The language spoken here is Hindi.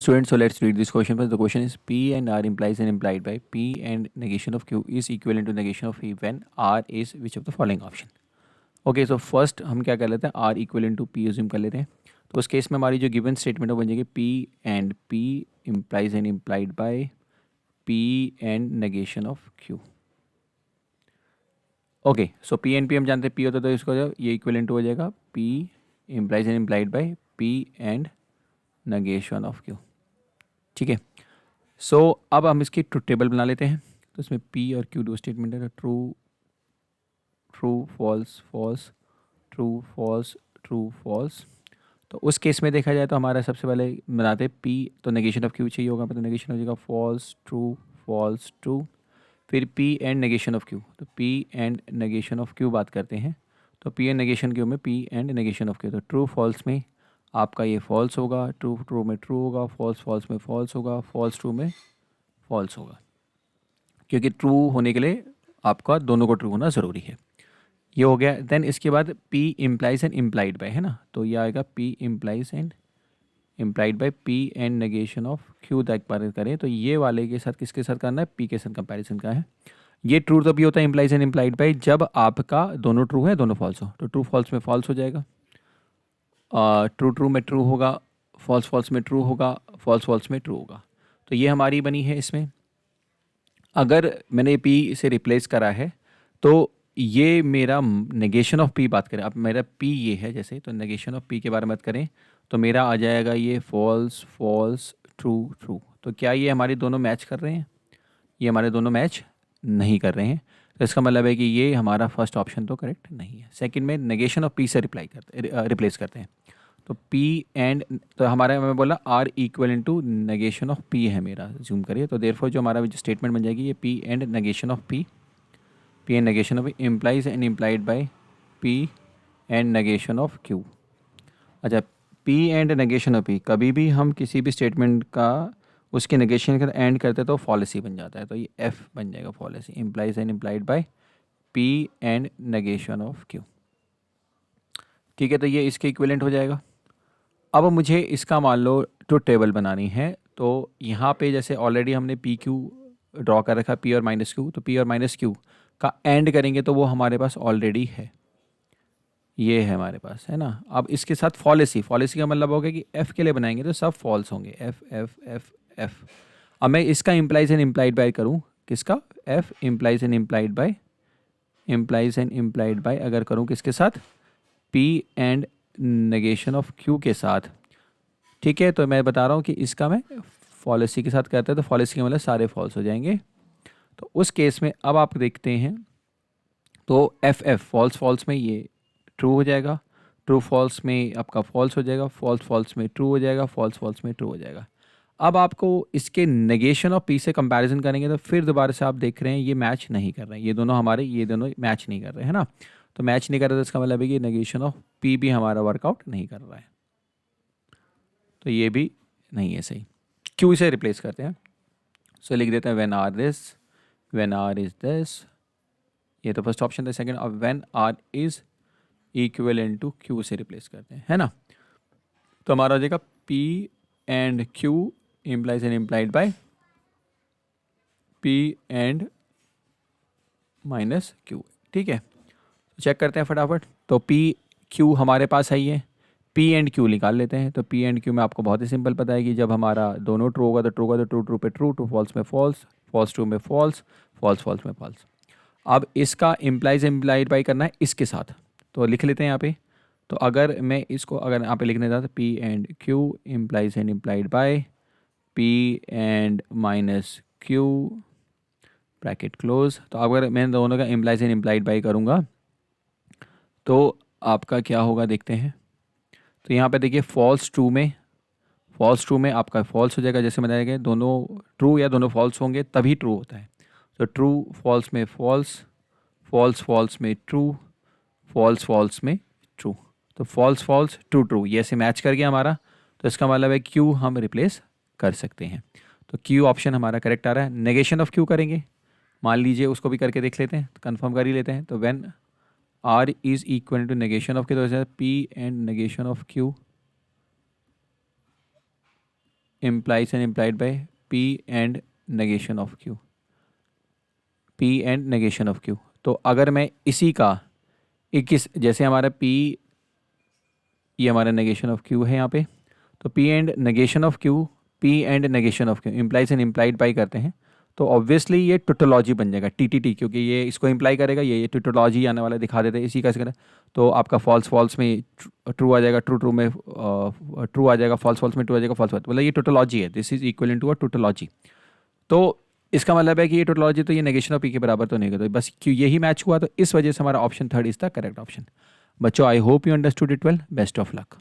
Students, so let's read this question first. The question is P and R implies and implied by P and negation of Q is equivalent to negation of P when R is which of the following option. Okay, so first हम क्या कर लेते हैं, R इक्वलेंट टू P यूजिम कर लेते हैं. तो उस केस में हमारी जो गिवन स्टेटमेंट है वो बन जाएगी P and P implies and implied by P and negation of Q. Okay, so P and P हम जानते हैं P होता है तो इसको ये इक्वलेंट हो जाएगा P implies and implied by P and negation of Q. ठीक है. सो अब हम इसकी ट्रुथ टेबल बना लेते हैं. तो इसमें P और Q दो स्टेटमेंट है. True true false false true false true false. तो उस केस में देखा जाए तो हमारा सबसे पहले बनाते हैं P, तो नेगेशन ऑफ Q चाहिए होगा. तो नेगेशन हो जाएगा फॉल्स ट्रू. फिर P and negation of Q. तो P and negation of Q बात करते हैं. तो P एंड नेगेशन Q में P and negation of Q. तो ट्रू फॉल्स में आपका ये फॉल्स होगा, ट्रू ट्रू में ट्रू होगा, फॉल्स फॉल्स में फॉल्स होगा, फॉल्स ट्रू में फॉल्स होगा, क्योंकि ट्रू होने के लिए आपका दोनों को ट्रू होना ज़रूरी है. ये हो गया. देन इसके बाद P implies and implied by, है ना. तो ये आएगा P implies and implied by P and negation of Q तक बात करें तो ये वाले के साथ किसके साथ करना है, P के साथ कंपैरिजन का है. ये ट्रू तभी होता है इम्प्लाइज एंड इम्प्लाइड बाय जब आपका दोनों ट्रू है दोनों फॉल्स हो. तो ट्रू फॉल्स में फॉल्स हो जाएगा, ट्रू ट्रू में ट्रू होगा, फॉल्स फॉल्स में ट्रू होगा, फॉल्स फॉल्स में ट्रू होगा. तो ये हमारी बनी है. इसमें अगर मैंने P से रिप्लेस करा है तो ये मेरा नेगेशन ऑफ P बात करें. अब मेरा P ये है जैसे, तो नेगेशन ऑफ P के बारे में बात करें तो मेरा आ जाएगा ये फॉल्स फॉल्स ट्रू ट्रू. तो क्या ये हमारे दोनों मैच कर रहे हैं? ये हमारे दोनों मैच नहीं कर रहे हैं. तो इसका मतलब है कि ये हमारा फर्स्ट ऑप्शन तो करेक्ट नहीं है. सेकंड में नेगेशन ऑफ P से रिप्लेस करते हैं. तो P एंड, तो हमारे मैं बोला R equal to negation of P है मेरा. जूम करिए तो देयरफॉर जो हमारा स्टेटमेंट बन जाएगी ये P and negation of P and negation of implies and implied by P and negation of Q. अच्छा, P and negation of P कभी भी हम किसी भी स्टेटमेंट का उसके नेगेशन के एंड करते हैं तो फॉलिसी बन जाता है. तो ये F बन जाएगा fallacy, implies and implied by P and negation of Q. ठीक है, तो ये इसके इक्विवेलेंट हो जाएगा. अब मुझे इसका मान लो ट्रुथ टेबल बनानी है. तो यहाँ पे जैसे ऑलरेडी हमने पी क्यू ड्रॉ कर रखा, P और माइनस Q. तो P और माइनस Q का एंड करेंगे तो वो हमारे पास ऑलरेडी है, ये है हमारे पास, है ना. अब इसके साथ फॉलिसी, फॉलिसी का मतलब होगा कि F के लिए बनाएंगे तो सब फॉल्स होंगे, F F F F. अब मैं इसका इम्प्लाइज एंड इम्प्लाइड बाय करूँ, किसका, F implies and implied by, implies and implied by अगर करूँ किसके साथ, P and negation of Q के साथ. ठीक है, तो मैं बता रहा हूँ कि इसका मैं फॉलिसी के साथ करते हैं तो फॉलिसी के मतलब सारे फॉल्स हो जाएंगे. तो उस केस में अब आप देखते हैं तो एफ एफ फॉल्स फॉल्स में ये ट्रू हो जाएगा, ट्रू फॉल्स में आपका फॉल्स हो जाएगा, फॉल्स फॉल्स में ट्रू हो जाएगा, फॉल्स फॉल्स में ट्रू हो जाएगा. अब आपको इसके नेगेशन ऑफ P से कंपैरिजन करेंगे तो फिर दोबारा से आप देख रहे हैं ये मैच नहीं कर रहे हैं, ये दोनों हमारे, ये दोनों मैच नहीं कर रहे हैं ना. तो मैच नहीं कर रहे तो इसका मतलब है कि नेगेशन ऑफ P भी हमारा वर्कआउट नहीं कर रहा है. तो ये भी नहीं है सही. Q से रिप्लेस करते हैं. सो लिख देते हैं when R this, when R is this. ये तो फर्स्ट ऑप्शन था. सेकंड, अब when R is equivalent to Q से रिप्लेस करते हैं, है ना. तो हमारा हो जाएगा P and Q implies and implied by P and minus Q. ठीक है, चेक करते हैं फटाफट. तो P Q हमारे पास है, ये P एंड Q निकाल लेते हैं. तो P एंड Q में आपको बहुत ही सिंपल पता है कि जब हमारा दोनों ट्रू होगा तो ट्रू होगा, तो ट्रू ट्रू पे ट्रू, ट्रू फॉल्स में फॉल्स, फॉल्स ट्रू में फॉल्स, फॉल्स फॉल्स में फॉल्स. अब इसका इम्प्लाइज इम्प्लाइड बाई करना है इसके साथ, तो लिख लेते हैं यहाँ पे. तो अगर मैं इसको अगर यहाँ पे लिखने था तो P and Q implies and implied by P and minus Q bracket close. तो अगर मैं दोनों का इम्प्लाइज एंड इम्प्लाइड बाई करूँगा तो आपका क्या होगा देखते हैं. तो यहाँ पे देखिए फॉल्स ट्रू में, फॉल्स ट्रू में आपका फॉल्स हो जाएगा. जैसे बताया गया दोनों ट्रू या दोनों फॉल्स होंगे तभी ट्रू होता है. तो ट्रू फॉल्स में फॉल्स, फॉल्स फॉल्स में ट्रू, फॉल्स फॉल्स में ट्रू. तो फॉल्स फॉल्स ट्रू ट्रू ये ऐसे मैच कर गया हमारा. तो इसका मतलब है Q हम रिप्लेस कर सकते हैं. तो Q ऑप्शन हमारा करेक्ट आ रहा है. नेगेशन ऑफ Q करेंगे, मान लीजिए उसको भी करके देख लेते हैं, तो कन्फर्म कर ही लेते हैं. तो when R is equal to negation of Q, तो P and negation of Q implies and implied by P and negation of Q, P and negation of Q। तो अगर मैं इसी का 21 जैसे हमारा P, ये हमारा नेगेशन ऑफ Q है यहाँ पे, तो P and negation of Q, P and negation of Q implies and implied by करते हैं, तो ऑब्वियसली ये टोटोलॉजी बन जाएगा TTT, क्योंकि ये इसको इम्प्लाई करेगा, ये टोटोलॉजी आने वाला दिखा देते हैं इसी का करें। तो आपका फॉल्स फॉल्स में ट्रू आ जाएगा, ट्रू ट्रू में ट्रू आ जाएगा, फॉल्स फॉल्स में ट्रू आ जाएगा, फॉल्स मतलब ये टोटोलॉजी है, this is equal to a tautology. तो इसका मतलब है कि ये टोटोलॉजी तो ये नेगेशन ऑफ P के बराबर तो नहीं करता, बस क्यों यही मैच हुआ, तो इस वजह से हमारा option 3 is the correct option. बच्चों, I hope you understood it well, best of luck.